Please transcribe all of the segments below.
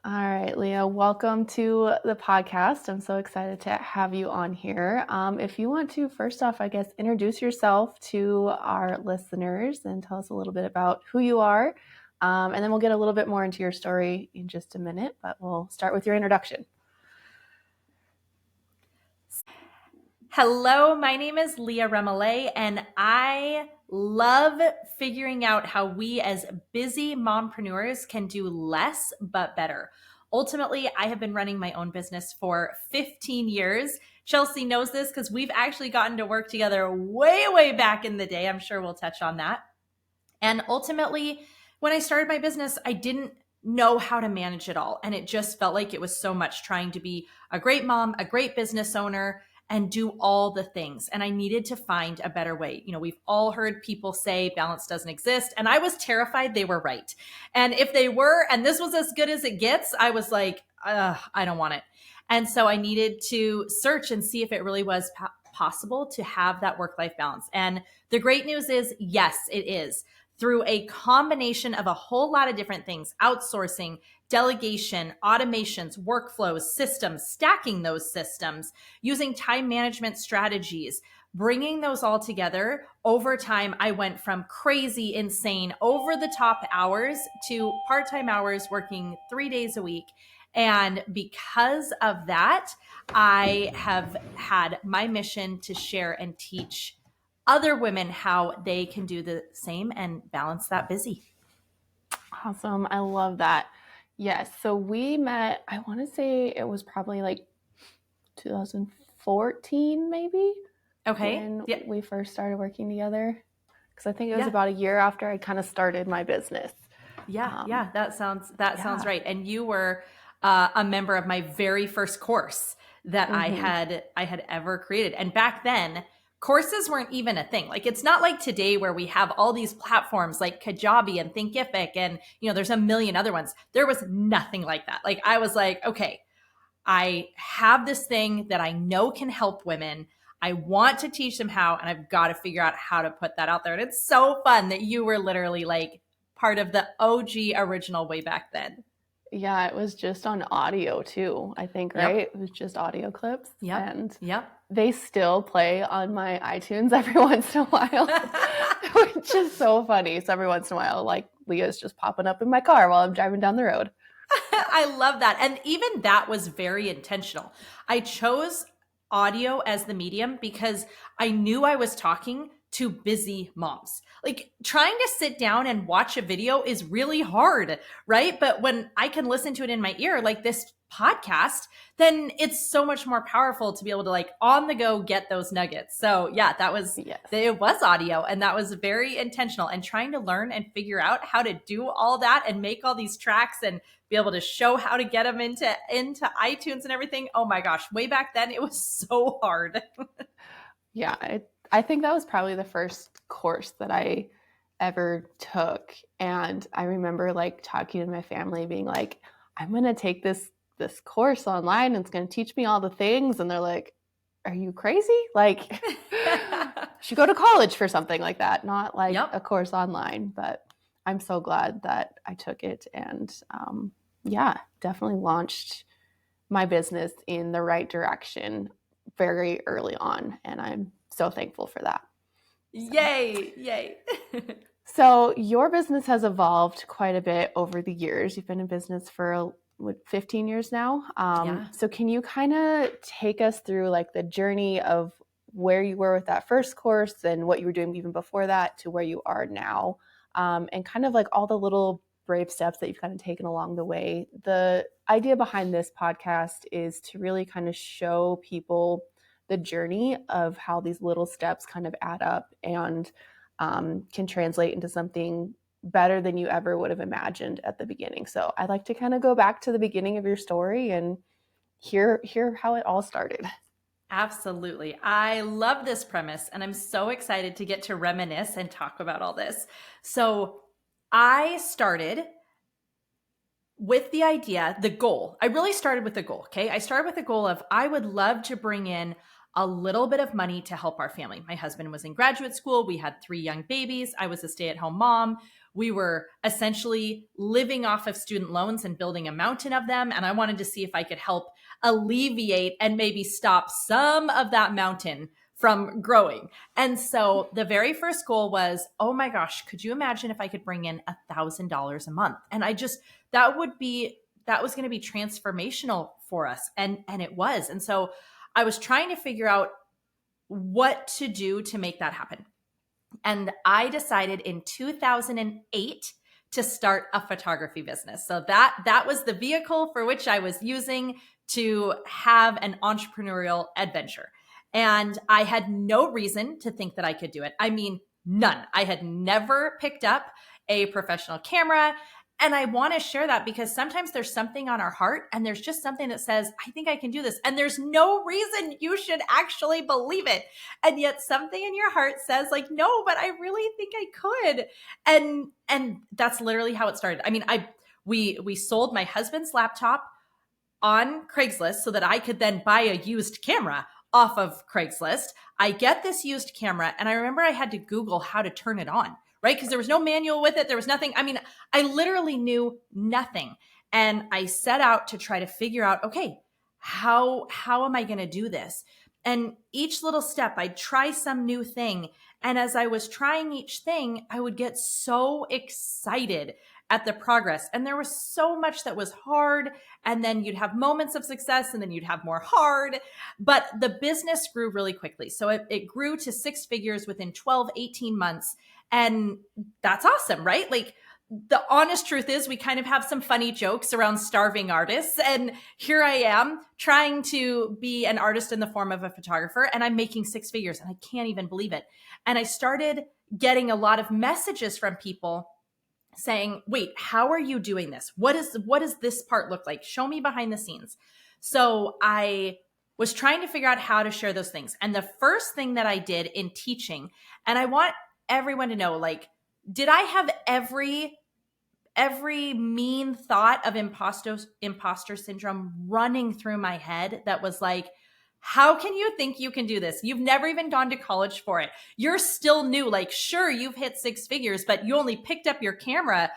All right, Leah, welcome to the podcast. I'm so excited to have you on here. If you want to, first off, I guess, introduce yourself to our listeners and tell us a little bit about who you are. And then we'll get a little bit more into your story in just a minute, but we'll start with your introduction. Hello, my name is Leah Remillét, and I love figuring out how we as busy mompreneurs can do less but better. Ultimately, I have been running my own business for 15 years. Chelsea knows this because we've actually gotten to work together way, way back in the day. I'm sure we'll touch on that. And ultimately, when I started my business, I didn't know how to manage it all. And it just felt like it was so much trying to be a great mom, a great business owner, and do all the things. And I needed to find a better way. We've all heard people say balance doesn't exist. And I was terrified they were right. And if they were, and this was as good as it gets, I was like, I don't want it. And so I needed to search and see if it really was possible to have that work-life balance. And the great news is, yes, it is. Through a combination of a whole lot of different things, outsourcing, delegation, automations, workflows, systems, stacking those systems, using time management strategies, bringing those all together. Over time, I went from crazy, insane, over the top hours to part-time hours, working 3 days a week. And because of that, I have had my mission to share and teach other women how they can do the same and balance that busy. Awesome. I love that. Yes. So we met, I want to say it was probably like 2014, maybe. Okay. When Yeah. we first started working together. Because I think it was about a year after I kind of started my business. Yeah. That sounds right. And you were a member of my very first course that I had ever created. And back then, courses weren't even a thing. Like, it's not like today where we have all these platforms like Kajabi and Thinkific and, there's a million other ones. There was nothing like that. Like, I was like, okay, I have this thing that I know can help women. I want to teach them how, and I've got to figure out how to put that out there. And it's so fun that you were literally like part of the OG original way back then. Yeah, it was just on audio too, I think, right? Yep. It was just audio clips. Yep. And Yep. they still play on my iTunes every once in a while, which is so funny. So every once in a while, like, Leah's just popping up in my car while I'm driving down the road. I love that. And even that was very intentional. I chose audio as the medium because I knew I was talking to busy moms. Like, trying to sit down and watch a video is really hard, right? But when I can listen to it in my ear, like this podcast, then it's so much more powerful to be able to, like, on the go get those nuggets. So yeah, it was audio, and that was very intentional, and trying to learn and figure out how to do all that and make all these tracks and be able to show how to get them into iTunes and everything. Oh my gosh, way back then it was so hard. Yeah, I think that was probably the first course that I ever took. And I remember like talking to my family being like, I'm going to take this course online and it's going to teach me all the things. And they're like, are you crazy? Like, you should go to college for something like that, not like a course online. But I'm so glad that I took it, and definitely launched my business in the right direction very early on, and I'm so thankful for that. Yay. So your business has evolved quite a bit over the years. You've been in business for 15 years now. So can you kind of take us through like the journey of where you were with that first course and what you were doing even before that to where you are now, and kind of like all the little brave steps that you've kind of taken along the way? The idea behind this podcast is to really kind of show people the journey of how these little steps kind of add up and can translate into something better than you ever would have imagined at the beginning. So I'd like to kind of go back to the beginning of your story and hear how it all started. Absolutely. I love this premise, and I'm so excited to get to reminisce and talk about all this. So I started with the idea, the goal. I really started with the goal, okay? I started with the goal of I would love to bring in a little bit of money to help our family. My husband was in graduate school. We had 3 young babies. I was a stay-at-home mom. We were essentially living off of student loans and building a mountain of them. And I wanted to see if I could help alleviate and maybe stop some of that mountain from growing. And so the very first goal was, oh my gosh, could you imagine if I could bring in $1,000 a month? And that was going to be transformational for us. And it was. And so I was trying to figure out what to do to make that happen. And I decided in 2008 to start a photography business. So that was the vehicle for which I was using to have an entrepreneurial adventure. And I had no reason to think that I could do it. I mean, none. I had never picked up a professional camera. And I want to share that because sometimes there's something on our heart and there's just something that says, I think I can do this. And there's no reason you should actually believe it. And yet something in your heart says like, no, but I really think I could. And that's literally how it started. I mean, we sold my husband's laptop on Craigslist so that I could then buy a used camera off of Craigslist. I get this used camera and I remember I had to Google how to turn it on. Right? Because there was no manual with it. There was nothing. I mean, I literally knew nothing. And I set out to try to figure out, okay, how am I going to do this? And each little step, I'd try some new thing. And as I was trying each thing, I would get so excited at the progress. And there was so much that was hard. And then you'd have moments of success and then you'd have more hard. But the business grew really quickly. So it grew to 6 figures within 12, 18 months. And that's awesome, right? Like the honest truth is we kind of have some funny jokes around starving artists. And here I am trying to be an artist in the form of a photographer and I'm making 6 figures and I can't even believe it. And I started getting a lot of messages from people saying, wait, how are you doing this? What does this part look like? Show me behind the scenes. So I was trying to figure out how to share those things. And the first thing that I did in teaching, and I want everyone to know, like, did I have every mean thought of imposter syndrome running through my head that was like, how can you think you can do this? You've never even gone to college for it. You're still new. Like, sure, you've hit 6 figures, but you only picked up your camera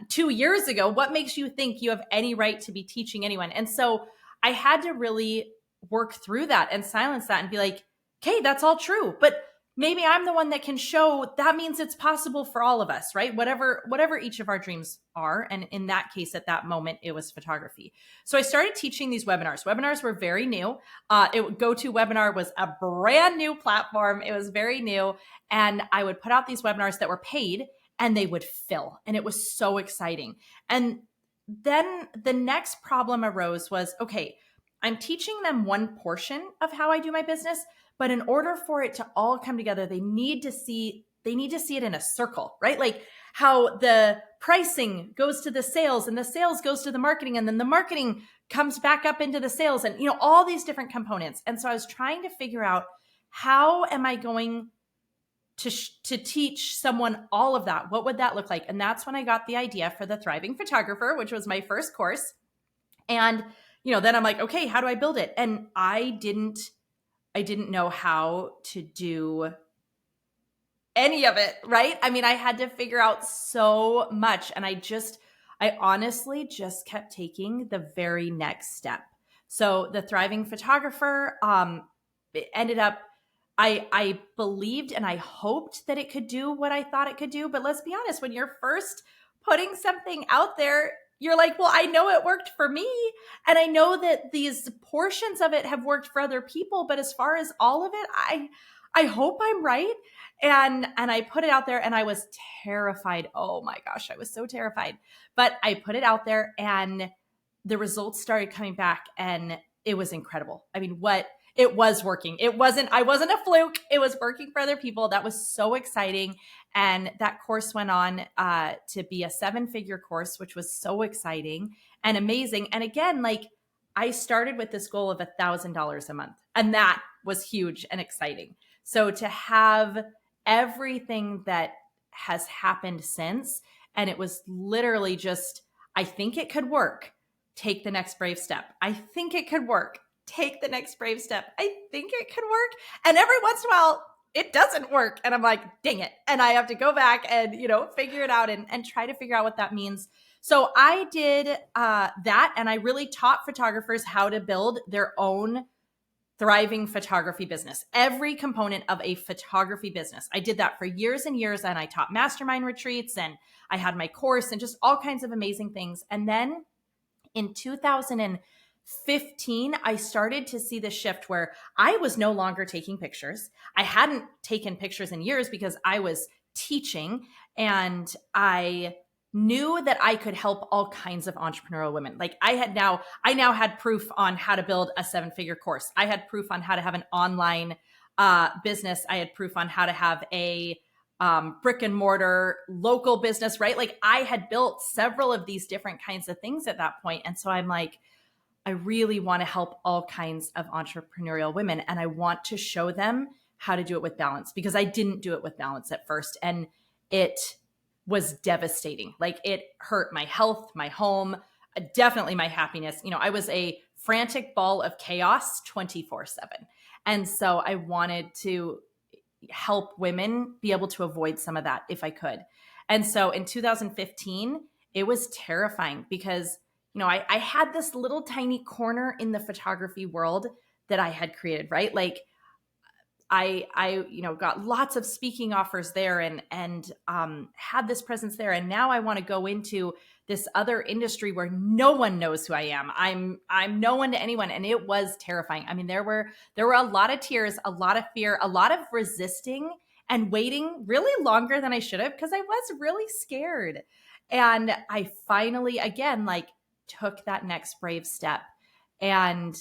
2 years ago. What makes you think you have any right to be teaching anyone? And so I had to really work through that and silence that and be like, okay, that's all true. But maybe I'm the one that can show that means it's possible for all of us, right? Whatever each of our dreams are. And in that case, at that moment, it was photography. So I started teaching these webinars. Webinars were very new. GoToWebinar was a brand new platform. It was very new. And I would put out these webinars that were paid and they would fill. And it was so exciting. And then the next problem arose was, okay, I'm teaching them one portion of how I do my business, but in order for it to all come together, they need to see it in a circle, right? Like how the pricing goes to the sales and the sales goes to the marketing and then the marketing comes back up into the sales and, all these different components. And so I was trying to figure out how am I going to teach someone all of that? What would that look like? And that's when I got the idea for the Thriving Photographer, which was my first course. And, then I'm like, okay, how do I build it? And I didn't know how to do any of it, right? I mean, I had to figure out so much. And I honestly just kept taking the very next step. So the Thriving Photographer, it ended up, I believed and I hoped that it could do what I thought it could do. But let's be honest, when you're first putting something out there, you're like, well, I know it worked for me. And I know that these portions of it have worked for other people. But as far as all of it, I hope I'm right. And I put it out there and I was terrified. Oh my gosh, I was so terrified. But I put it out there and the results started coming back and it was incredible. I mean, it was working. I wasn't a fluke. It was working for other people. That was so exciting. And that course went on to be a 7-figure course, which was so exciting and amazing. And again, like I started with this goal of $1,000 a month, and that was huge and exciting. So to have everything that has happened since, and it was literally just, I think it could work. Take the next brave step. I think it could work. take the next brave step. I think it could work. And every once in a while, it doesn't work. And I'm like, dang it. And I have to go back and, figure it out and try to figure out what that means. So I did that. And I really taught photographers how to build their own thriving photography business, every component of a photography business. I did that for years and years. And I taught mastermind retreats and I had my course and just all kinds of amazing things. And then in 2015, I started to see the shift where I was no longer taking pictures. I hadn't taken pictures in years because I was teaching, and I knew that I could help all kinds of entrepreneurial women. Like I now had proof on how to build a 7-figure course. I had proof on how to have an online business. I had proof on how to have a brick and mortar local business, right? Like I had built several of these different kinds of things at that point. And so I'm like, I really want to help all kinds of entrepreneurial women. And I want to show them how to do it with balance, because I didn't do it with balance at first. And it was devastating. Like it hurt my health, my home, definitely my happiness. I was a frantic ball of chaos 24/7. And so I wanted to help women be able to avoid some of that if I could. And so in 2015, it was terrifying because, I had this little tiny corner in the photography world that I had created, right? Like I got lots of speaking offers there and had this presence there. And now I want to go into this other industry where no one knows who I am. I'm no one to anyone. And it was terrifying. I mean, there were a lot of tears, a lot of fear, a lot of resisting and waiting really longer than I should have, because I was really scared. And I finally, again, took that next brave step, and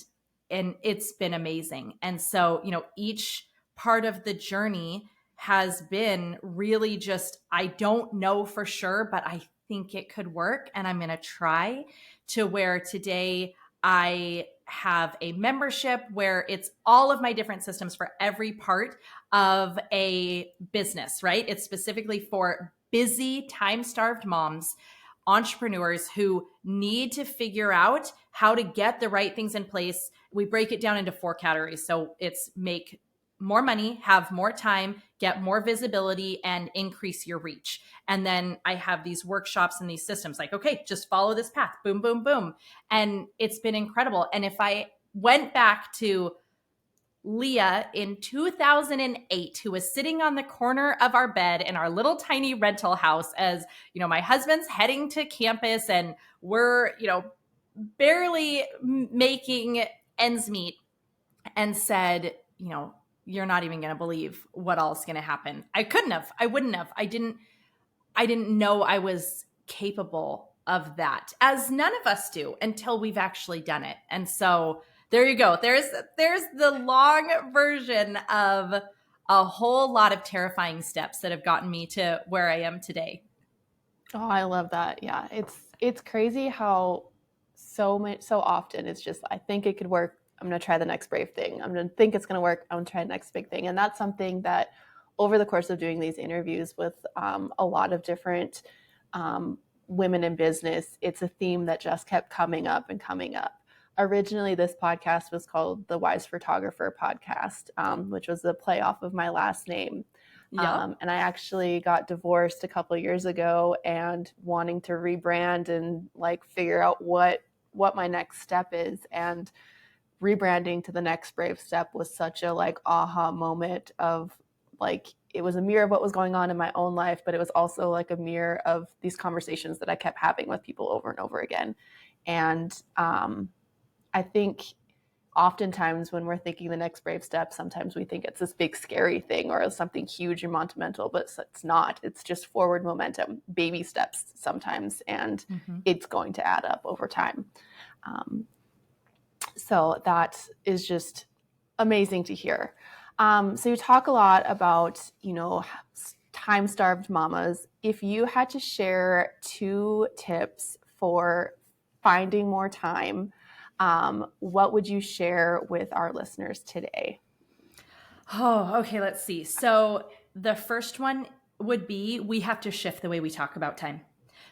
it's been amazing. And so, each part of the journey has been really just, I don't know for sure, but I think it could work. And I'm going to try, to where today I have a membership where it's all of my different systems for every part of a business, right? It's specifically for busy, time-starved moms, entrepreneurs who need to figure out how to get the right things in place. We break it down into 4 categories. So it's make more money, have more time, get more visibility, and increase your reach. And then I have these workshops and these systems like, okay, just follow this path, boom, boom, boom. And it's been incredible. And if I went back to Leah in 2008, who was sitting on the corner of our bed in our little tiny rental house as, my husband's heading to campus and we're, barely making ends meet, and said, you're not even going to believe what all's going to happen. I wouldn't have. I didn't know I was capable of that, as none of us do until we've actually done it. And so there you go. There's the long version of a whole lot of terrifying steps that have gotten me to where I am today. Oh, I love that. Yeah. It's crazy how so often it's just, I think it could work. I'm going to try the next brave thing. I'm going to think it's going to work. I'm going to try the next big thing. And that's something that over the course of doing these interviews with a lot of different women in business, it's a theme that just kept coming up and coming up. Originally, this podcast was called the Wise Photographer Podcast, which was a play off of my last name. Yep. And I actually got divorced a couple of years ago, and wanting to rebrand and figure out what my next step is. And rebranding to the next brave step was such a aha moment of it was a mirror of what was going on in my own life, but it was also a mirror of these conversations that I kept having with people over and over again. And I think oftentimes when we're thinking the next brave step, sometimes we think it's this big scary thing or something huge and monumental, but it's not. It's just forward momentum, baby steps sometimes, and it's going to add up over time. So that is just amazing to hear. So you talk a lot about, time-starved mamas. If you had to share 2 tips for finding more time, what would you share with our listeners today? Oh, okay. Let's see. So the first one would be, we have to shift the way we talk about time.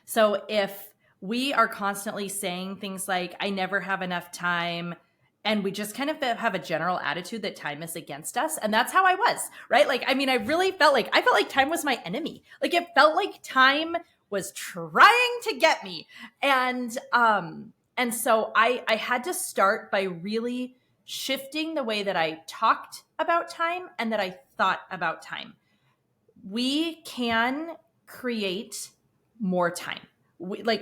So if we are constantly saying things like, I never have enough time, and we just kind of have a general attitude that time is against us. And that's how I was, right? Like, I mean, I felt like time was my enemy. Like, it felt like time was trying to get me. And so I had to start by really shifting the way that I talked about time and that I thought about time. We can create more time.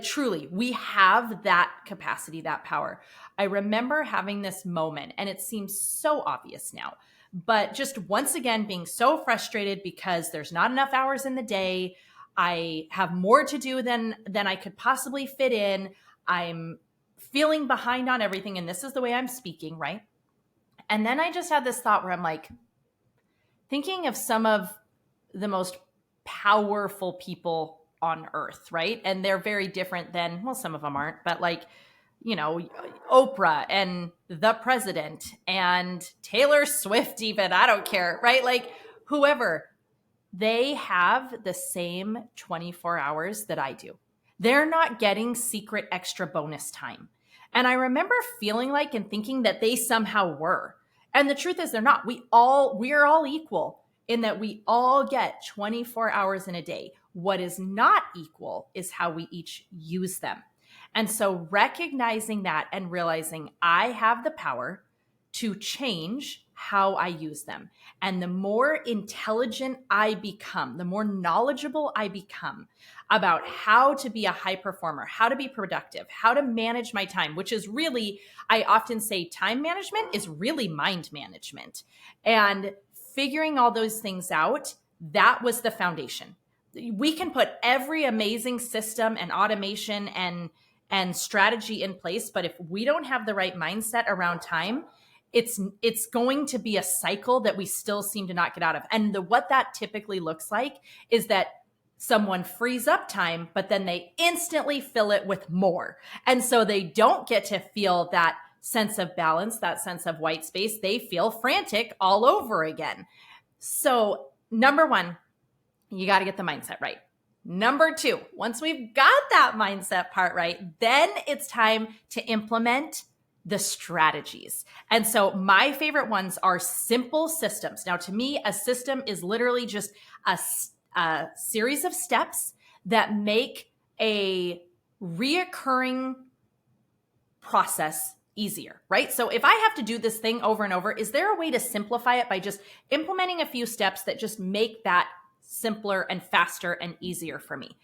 Truly, we have that capacity, that power. I remember having this moment, and it seems so obvious now, but just once again being so frustrated because there's not enough hours in the day. I have more to do than I could possibly fit in. I'm feeling behind on everything, and this is the way I'm speaking, right? And then I just had this thought where I'm like, thinking of some of the most powerful people on earth, right? And they're very different than, well, some of them aren't, but like, you know, Oprah and the president and Taylor Swift, even, I don't care, right? Like, whoever, they have the same 24 hours that I do. They're not getting secret extra bonus time. And I remember feeling like and thinking that they somehow were. And the truth is they're not. We are all equal in that we all get 24 hours in a day. What is not equal is how we each use them. And so recognizing that and realizing I have the power to change how I use them. And the more intelligent I become, the more knowledgeable I become about how to be a high performer, how to be productive, how to manage my time, which is really, I often say time management is really mind management. And figuring all those things out, that was the foundation. We can put every amazing system and automation and strategy in place, but if we don't have the right mindset around time, it's going to be a cycle that we still seem to not get out of. And what that typically looks like is that someone frees up time, but then they instantly fill it with more. And so they don't get to feel that sense of balance, that sense of white space. They feel frantic all over again. So number one, you got to get the mindset right. Number two, once we've got that mindset part right, then it's time to implement the strategies. And so my favorite ones are simple systems. Now, to me, a system is literally just a series of steps that make a reoccurring process easier, right? So if I have to do this thing over and over, is there a way to simplify it by just implementing a few steps that just make that simpler and faster and easier for me?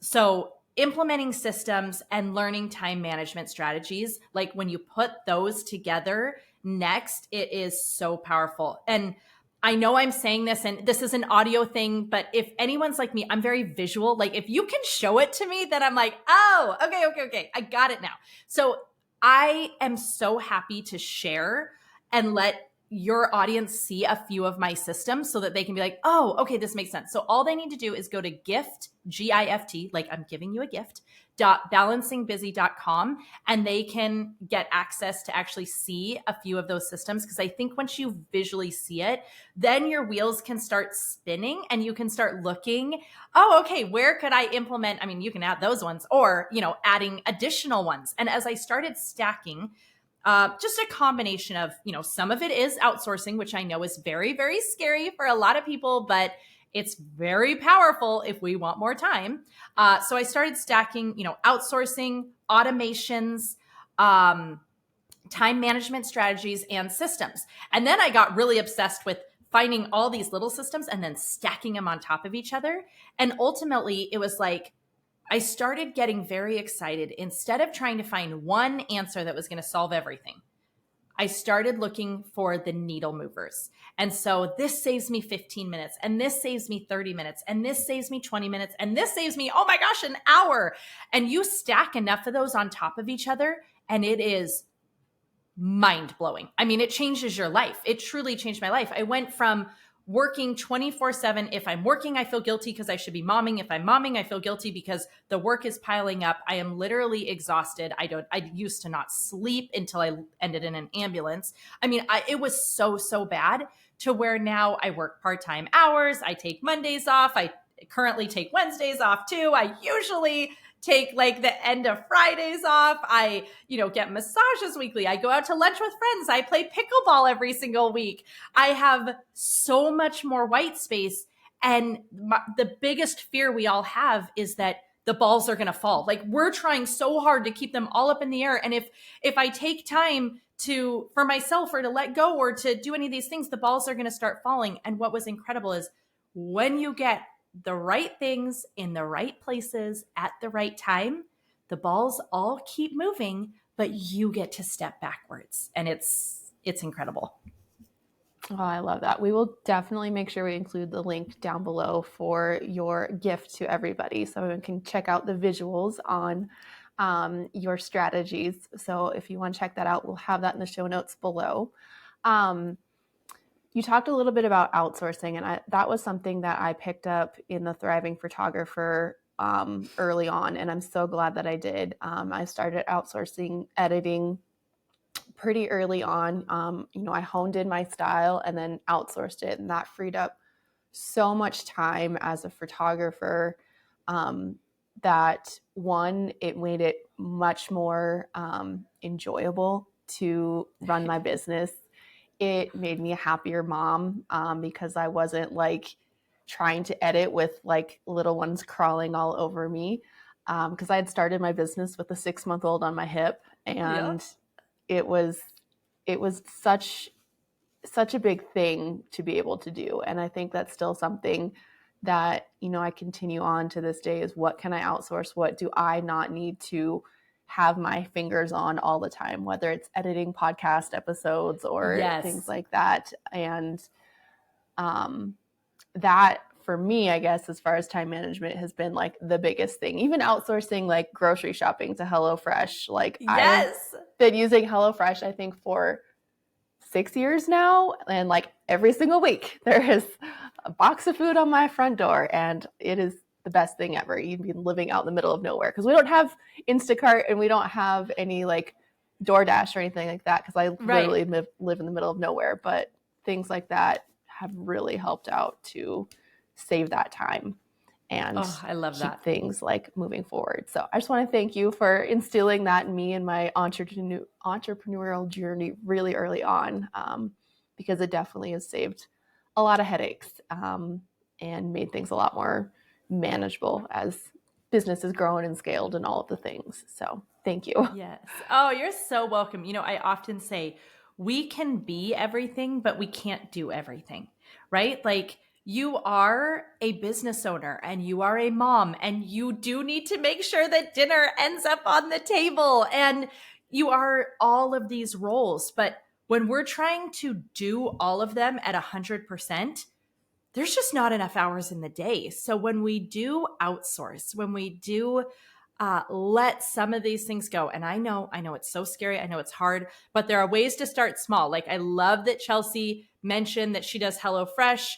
So implementing systems and learning time management strategies, like when you put those together next, it is so powerful. And I know I'm saying this and this is an audio thing, but if anyone's like me, I'm very visual. Like if you can show it to me, then I'm like, oh, okay. I got it now. So I am so happy to share and let your audience see a few of my systems so that they can be like, oh, okay, this makes sense. So all they need to do is go to gift, G-I-F-T, like I'm giving you a gift, .balancingbusy.com, and they can get access to actually see a few of those systems. Because I think once you visually see it, then your wheels can start spinning and you can start looking, oh, okay, where could I implement? I mean, you can add those ones or, adding additional ones. And as I started stacking, just a combination of, some of it is outsourcing, which I know is very, very scary for a lot of people, but it's very powerful if we want more time. So I started stacking, outsourcing, automations, time management strategies, and systems. And then I got really obsessed with finding all these little systems and then stacking them on top of each other. And ultimately, it was like, I started getting very excited. Instead of trying to find one answer that was going to solve everything, I started looking for the needle movers. And so this saves me 15 minutes, and this saves me 30 minutes, and this saves me 20 minutes, and this saves me, oh my gosh, an hour. And you stack enough of those on top of each other, and it is mind-blowing. I mean, it changes your life. It truly changed my life. I went from working 24/7. If I'm working, I feel guilty because I should be momming. If I'm momming, I feel guilty because the work is piling up. I am literally exhausted. I used to not sleep until I ended in an ambulance. I mean, it was so bad to where now I work part-time hours. I take Mondays off. I currently take Wednesdays off too. I usually take like the end of Fridays off. I, get massages weekly. I go out to lunch with friends. I play pickleball every single week. I have so much more white space. And the biggest fear we all have is that the balls are going to fall. Like, we're trying so hard to keep them all up in the air. And if I take time for myself or to let go or to do any of these things, the balls are going to start falling. And what was incredible is when you get the right things in the right places at the right time, the balls all keep moving, but you get to step backwards. And it's incredible. Oh, I love that. We will definitely make sure we include the link down below for your gift to everybody so everyone can check out the visuals on your strategies. So if you want to check that out, we'll have that in the show notes below. You talked a little bit about outsourcing, and that was something that I picked up in the Thriving Photographer early on, and I'm so glad that I did. I started outsourcing editing pretty early on. I honed in my style and then outsourced it, and that freed up so much time as a photographer that one, it made it much more enjoyable to run my business. It made me a happier mom because I wasn't like trying to edit with like little ones crawling all over me because I had started my business with a 6-month-old on my hip, and it was such a big thing to be able to do. And I think that's still something that, I continue on to this day is what can I outsource? What do I not need to have my fingers on all the time, whether it's editing podcast episodes or things like that. And that for me, I guess, as far as time management has been like the biggest thing. Even outsourcing like grocery shopping to HelloFresh. Like I've been using HelloFresh, I think, for 6 years now. And like every single week there is a box of food on my front door, and it is the best thing ever. You'd be living out in the middle of nowhere because we don't have Instacart and we don't have any like DoorDash or anything like that because I literally live in the middle of nowhere. But things like that have really helped out to save that time and I love keep things like moving forward. So I just want to thank you for instilling that in me in my entrepreneurial journey really early on because it definitely has saved a lot of headaches and made things a lot more manageable as business has grown and scaled and all of the things. So thank you. Yes. Oh, you're so welcome. I often say we can be everything, but we can't do everything, right? Like you are a business owner and you are a mom and you do need to make sure that dinner ends up on the table and you are all of these roles. But when we're trying to do all of them at 100%, there's just not enough hours in the day. So when we do outsource, when we do let some of these things go, and I know it's so scary. I know it's hard, but there are ways to start small. Like I love that Chelsea mentioned that she does HelloFresh.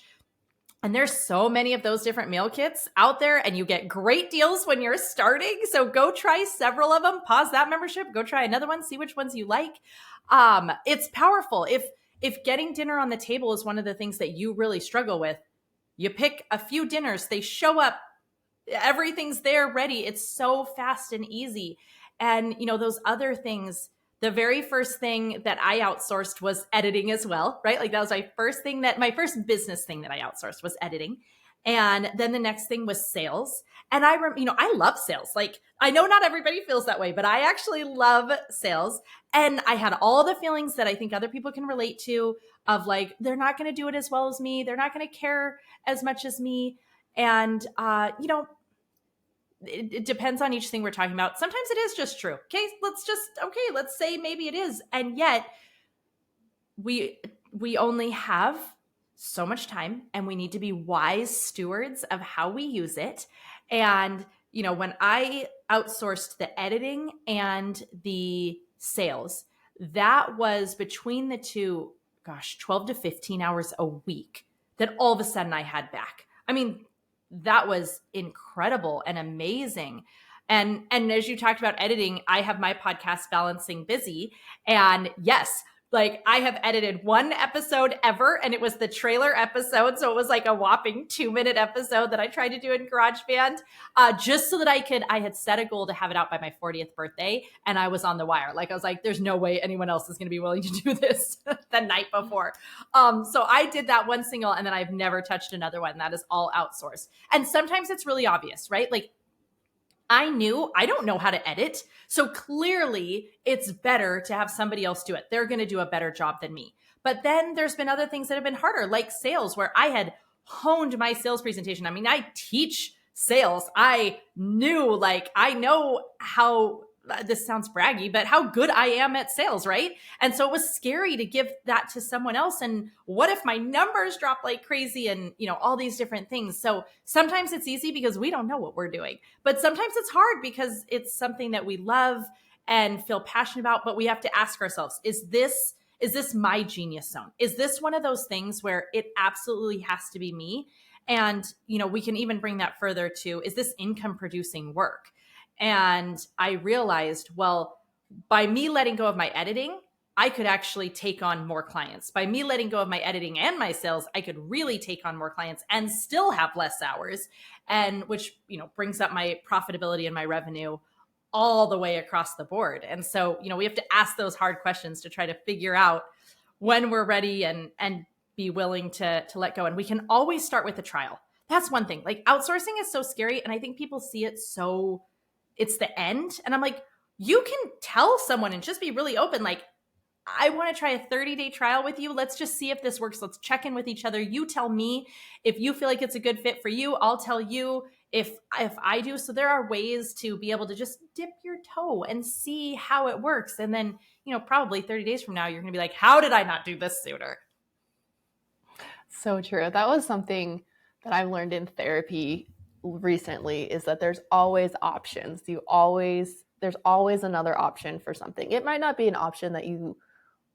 And there's so many of those different meal kits out there and you get great deals when you're starting. So go try several of them, pause that membership, go try another one, see which ones you like. It's powerful. If getting dinner on the table is one of the things that you really struggle with, you pick a few dinners, they show up, everything's there ready. It's so fast and easy. And those other things, the very first thing that I outsourced was editing as well, right? Like that was my first business thing that I outsourced was editing. And then the next thing was sales. And I love sales. Like I know not everybody feels that way, but I actually love sales. And I had all the feelings that I think other people can relate to of like, they're not going to do it as well as me. They're not going to care as much as me. And, it depends on each thing we're talking about. Sometimes it is just true. Let's say maybe it is. And yet we only have so much time and we need to be wise stewards of how we use it. And, when I outsourced the editing and the sales, that was between the two, 12 to 15 hours a week that all of a sudden I had back. I mean, that was incredible and amazing. And as you talked about editing, I have my podcast Balancing Busy. And yes, Like I have edited one episode ever, and it was the trailer episode. So it was like a whopping 2-minute episode that I tried to do in GarageBand, just so that I had set a goal to have it out by my 40th birthday. And I was on the wire. Like I was like, there's no way anyone else is going to be willing to do this the night before. So I did that one single, and then I've never touched another one. That is all outsourced. And sometimes it's really obvious, right? Like I don't know how to edit. So clearly it's better to have somebody else do it. They're going to do a better job than me. But then there's been other things that have been harder, like sales, where I had honed my sales presentation. I mean, I teach sales. I know how, this sounds braggy, but how good I am at sales, right? And so it was scary to give that to someone else. And what if my numbers drop like crazy, and, all these different things. So sometimes it's easy because we don't know what we're doing, but sometimes it's hard because it's something that we love and feel passionate about, but we have to ask ourselves, is this my genius zone? Is this one of those things where it absolutely has to be me? And, we can even bring that further to, is this income producing work? And I realized, well, by me letting go of my editing, I could actually take on more clients. By me letting go of my editing and my sales, I could really take on more clients and still have less hours, and which, brings up my profitability and my revenue all the way across the board. And so, we have to ask those hard questions to try to figure out when we're ready and be willing to let go. And we can always start with a trial. That's one thing. Like outsourcing is so scary. And I think people see it so it's the end. And I'm like, you can tell someone and just be really open. Like, I want to try a 30-day trial with you. Let's just see if this works. Let's check in with each other. You tell me if you feel like it's a good fit for you. I'll tell you if I do. So there are ways to be able to just dip your toe and see how it works. And then, probably 30 days from now, you're going to be like, how did I not do this sooner? So true. That was something that I've learned in therapy recently, is that there's always options. There's always another option for something. It might not be an option that you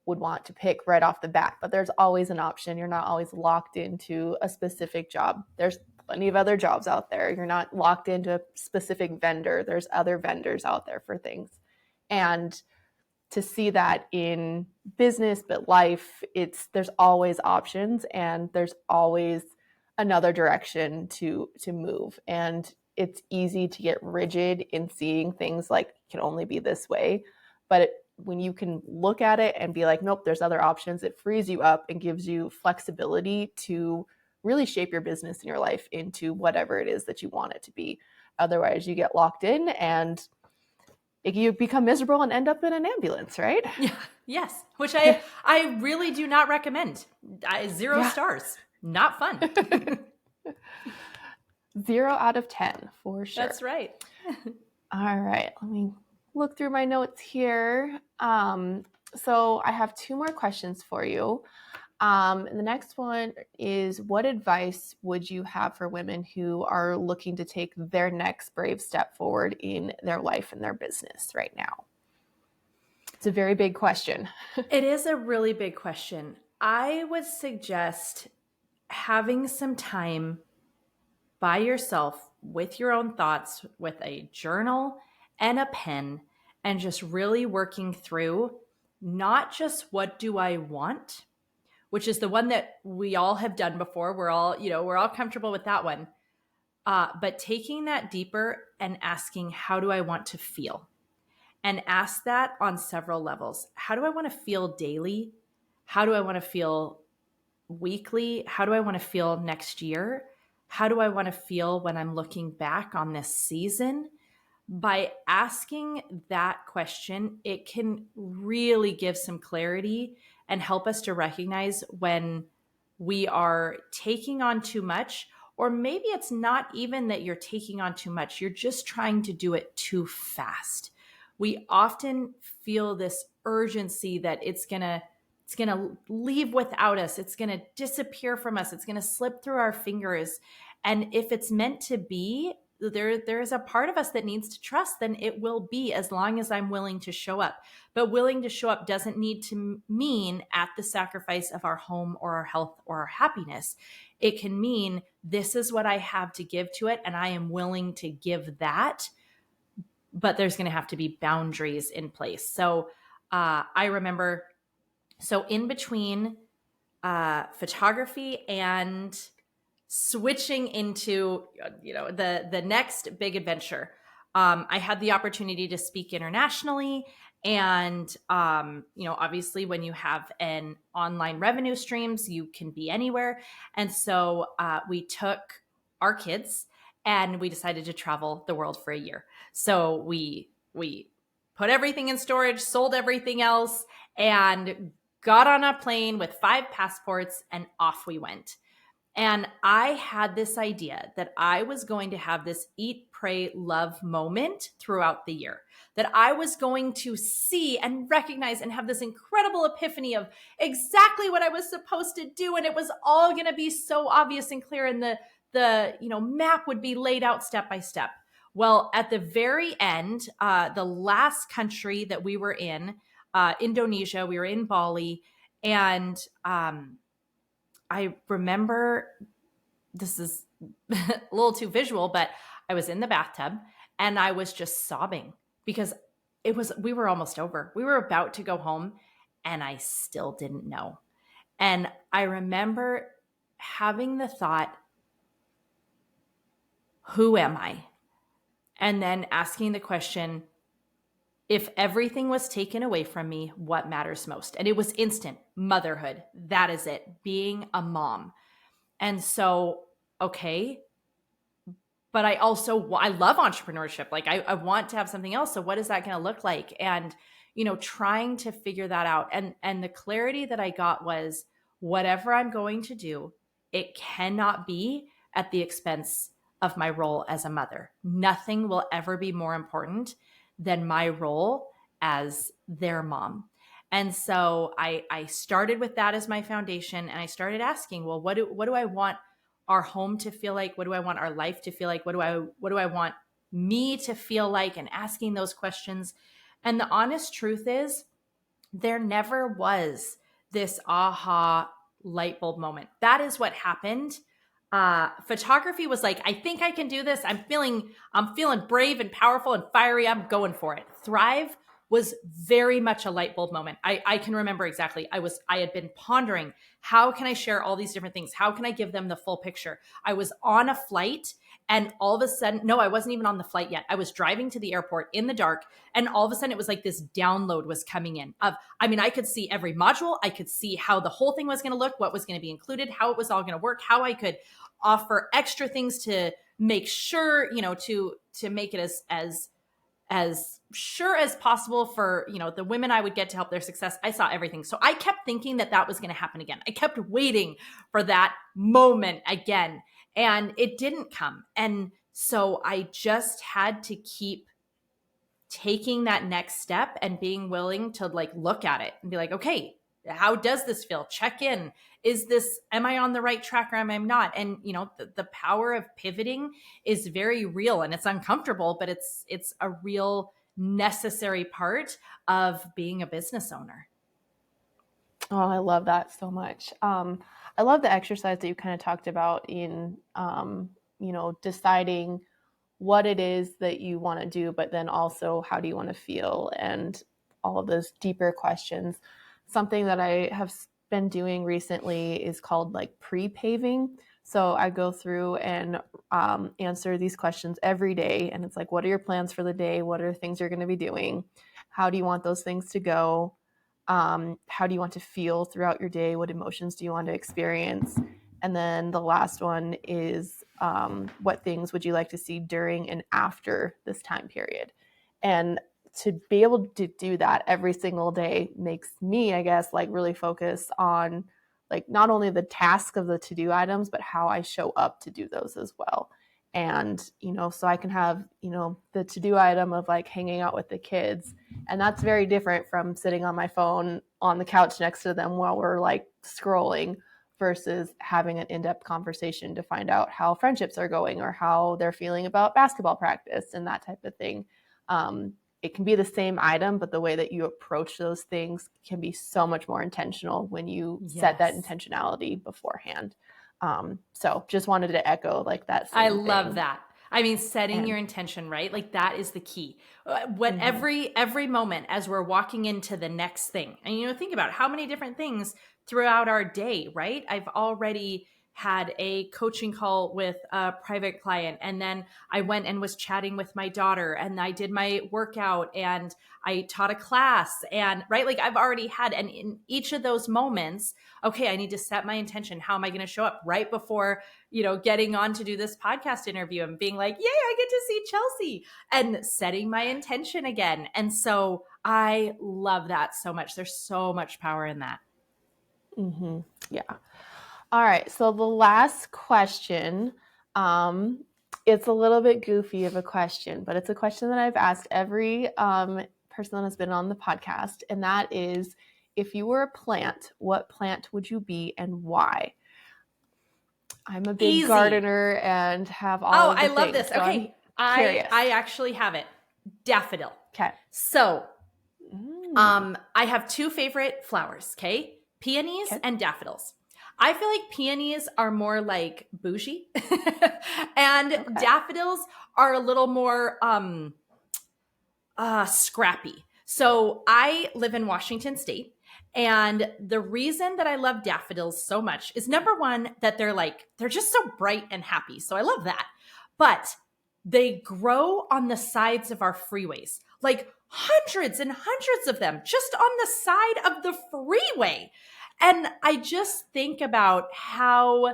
would want to pick right off the bat, but there's always an option. You're not always locked into a specific job. There's plenty of other jobs out there. You're not locked into a specific vendor. There's other vendors out there for things. And to see that in business, but life, there's always options, and there's always another direction to move. And it's easy to get rigid in seeing things like it can only be this way. But when you can look at it and be like, nope, there's other options, it frees you up and gives you flexibility to really shape your business and your life into whatever it is that you want it to be. Otherwise, you get locked in and you become miserable and end up in an ambulance, right? Yeah. Yes. Which I really do not recommend. 0 stars. Not fun. 0 out of 10 for sure. That's right. All right. Let me look through my notes here. So I have 2 more questions for you. The next one is, what advice would you have for women who are looking to take their next brave step forward in their life and their business right now? It's a very big question. It is a really big question. I would suggest having some time by yourself with your own thoughts, with a journal and a pen, and just really working through not just what do I want, which is the one that we all have done before. We're all comfortable with that one. But taking that deeper and asking, how do I want to feel? And ask that on several levels. How do I want to feel daily? How do I want to feel weekly? How do I want to feel next year? How do I want to feel when I'm looking back on this season? By asking that question, it can really give some clarity and help us to recognize when we are taking on too much, or maybe it's not even that you're taking on too much. You're just trying to do it too fast. We often feel this urgency that it's going to leave without us. It's going to disappear from us. It's going to slip through our fingers. And if it's meant to be, there is a part of us that needs to trust, then it will be, as long as I'm willing to show up. But willing to show up doesn't need to mean at the sacrifice of our home or our health or our happiness. It can mean, this is what I have to give to it, and I am willing to give that, but there's going to have to be boundaries in place. So I remember So in between photography and switching into, the next big adventure, I had the opportunity to speak internationally. And, obviously when you have an online revenue streams, you can be anywhere. And so we took our kids and we decided to travel the world for a year. So we put everything in storage, sold everything else, and got on a plane with 5 passports, and off we went. And I had this idea that I was going to have this eat, pray, love moment throughout the year, that I was going to see and recognize and have this incredible epiphany of exactly what I was supposed to do. And it was all going to be so obvious and clear. And the map would be laid out step by step. Well, at the very end, the last country that we were in, Indonesia, we were in Bali, and I remember, this is a little too visual, but I was in the bathtub and I was just sobbing because we were almost over. We were about to go home and I still didn't know. And I remember having the thought, who am I? And then asking the question, if everything was taken away from me, what matters most? And it was instant: motherhood. That is it. Being a mom. And so, okay, but I love entrepreneurship. Like I want to have something else. So what is that going to look like? And, trying to figure that out. And the clarity that I got was, whatever I'm going to do, it cannot be at the expense of my role as a mother. Nothing will ever be more important than my role as their mom. And so I started with that as my foundation, and I started asking, well, what do I want our home to feel like? What do I want our life to feel like? What do I want me to feel like? And asking those questions. And the honest truth is, there never was this aha light bulb moment. That is what happened. Photography was like, I think I can do this. I'm feeling brave and powerful and fiery. I'm going for it. Thrive was very much a light bulb moment. I can remember exactly. I had been pondering, how can I share all these different things? How can I give them the full picture? I was on a flight, and all of a sudden, no, I wasn't even on the flight yet. I was driving to the airport in the dark, and all of a sudden it was like this download was coming in I could see every module. I could see how the whole thing was going to look, what was going to be included, how it was all going to work, how I could offer extra things to make sure, to make it as sure as possible for, the women I would get to help their success. I saw everything. So I kept thinking that was going to happen again. I kept waiting for that moment again, and it didn't come. And so I just had to keep taking that next step and being willing to look at it and be like, okay, how does this feel? Check in. Am I on the right track, or am I not? And, the power of pivoting is very real, and it's uncomfortable, but it's a real necessary part of being a business owner. Oh, I love that so much. I love the exercise that you kind of talked about in, deciding what it is that you want to do, but then also how do you want to feel, and all of those deeper questions. Something that I have been doing recently is called pre-paving. So I go through and answer these questions every day. And it's like, what are your plans for the day? What are things you're going to be doing? How do you want those things to go? How do you want to feel throughout your day? What emotions do you want to experience? And then the last one is, what things would you like to see during and after this time period? And to be able to do that every single day makes me, I guess, really focus on not only the task of the to-do items, but how I show up to do those as well. And, so I can have, the to-do item of hanging out with the kids. And that's very different from sitting on my phone on the couch next to them while we're scrolling, versus having an in-depth conversation to find out how friendships are going or how they're feeling about basketball practice and that type of thing. It can be the same item, but the way that you approach those things can be so much more intentional when you set that intentionality beforehand. So just wanted to echo that same I love thing. that. I mean, setting your intention, right? Like that is the key. What every moment as we're walking into the next thing. And, think about how many different things throughout our day, right? I've already had a coaching call with a private client, and then I went and was chatting with my daughter, and I did my workout, and I taught a class, and right, like I've already had, and in each of those moments, okay, I need to set my intention. How am I going to show up right before, getting on to do this podcast interview and being like, yay, I get to see Chelsea, and setting my intention again. And so I love that so much. There's so much power in that. Yeah. All right. So the last question, it's a little bit goofy of a question, but it's a question that I've asked every person that has been on the podcast. And that is, if you were a plant, what plant would you be and why? I'm a big gardener and have all of the I love this. So okay. I actually have it. Daffodil. Okay. So I have two favorite flowers. Okay. Peonies and daffodils. I feel like peonies are more like bougie and daffodils are a little more scrappy. So I live in Washington State, and the reason that I love daffodils so much is, number one, that they're just so bright and happy. So I love that. But they grow on the sides of our freeways, like hundreds and hundreds of them just on the side of the freeway. And I just think about how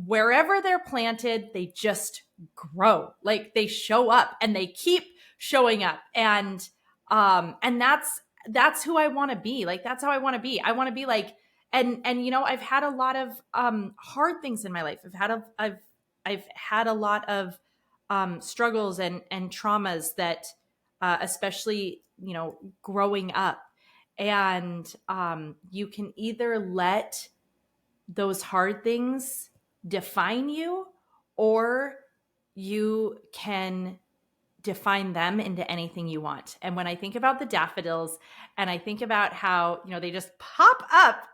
wherever they're planted, they just grow. Like they show up and they keep showing up. And that's who I want to be. Like, that's how I want to be. I want to be like, and I've had a lot of hard things in my life. I've had a lot of struggles and traumas that especially, growing up. And you can either let those hard things define you, or you can define them into anything you want. And when I think about the daffodils, and I think about how, they just pop up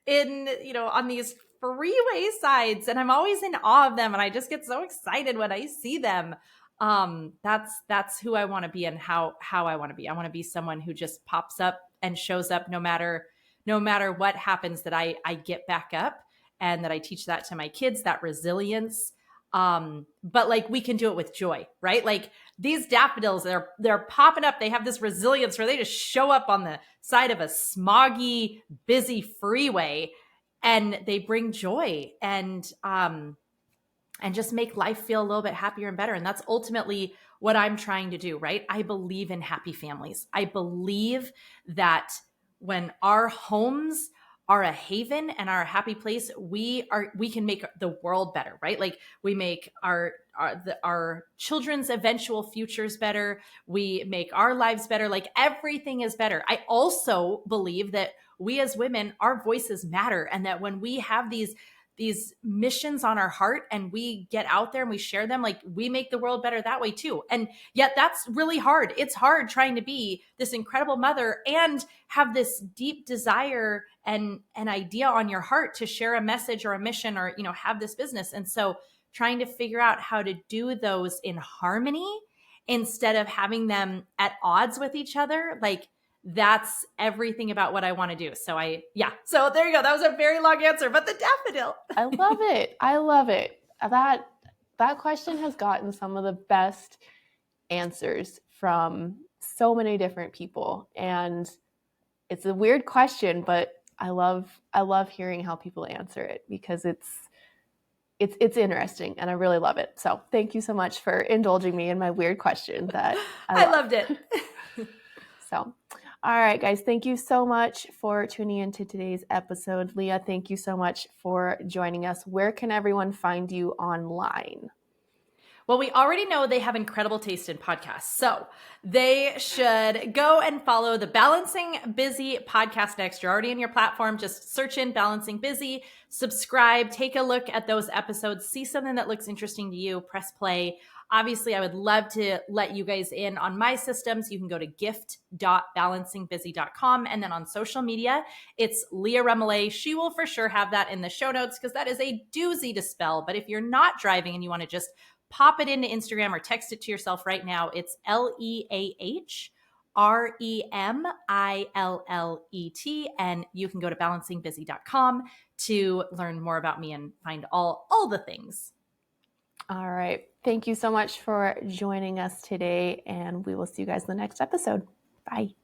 in, on these freeway sides, and I'm always in awe of them, and I just get so excited when I see them. That's who I want to be, and how I want to be. I want to be someone who just pops up and shows up no matter what happens, that I get back up, and that I teach that to my kids, that resilience. But like, we can do it with joy, right? Like these daffodils, they're popping up. They have this resilience where they just show up on the side of a smoggy, busy freeway, and they bring joy and just make life feel a little bit happier and better. And that's ultimately what I'm trying to do, right? I believe in happy families. I believe that when our homes are a haven and are a happy place, we can make the world better, right? Like we make our children's eventual futures better. We make our lives better. Like everything is better. I also believe that we as women, our voices matter. And that when we have these missions on our heart and we get out there and we share them, like we make the world better that way too. And yet that's really hard. It's hard trying to be this incredible mother and have this deep desire and an idea on your heart to share a message or a mission, or, have this business. And so trying to figure out how to do those in harmony instead of having them at odds with each other, like that's everything about what I want to do. So so there you go. That was a very long answer, but the daffodil. I love it. I love it. That question has gotten some of the best answers from so many different people. And it's a weird question, but I love hearing how people answer it, because it's interesting and I really love it. So thank you so much for indulging me in my weird question that I loved it. So, all right, guys, thank you so much for tuning into today's episode. Leah, thank you so much for joining us. Where can everyone find you online? Well, we already know they have incredible taste in podcasts, so they should go and follow the Balancing Busy podcast next. You're already in your platform. Just search in Balancing Busy, subscribe, take a look at those episodes, see something that looks interesting to you, press play. Obviously, I would love to let you guys in on my systems. You can go to gift.balancingbusy.com. And then on social media, it's Leah Remillét. She will for sure have that in the show notes, because that is a doozy to spell. But if you're not driving and you want to just pop it into Instagram or text it to yourself right now. It's LeahRemillet, and you can go to balancingbusy.com to learn more about me and find all the things. All right. Thank you so much for joining us today, and we will see you guys in the next episode. Bye.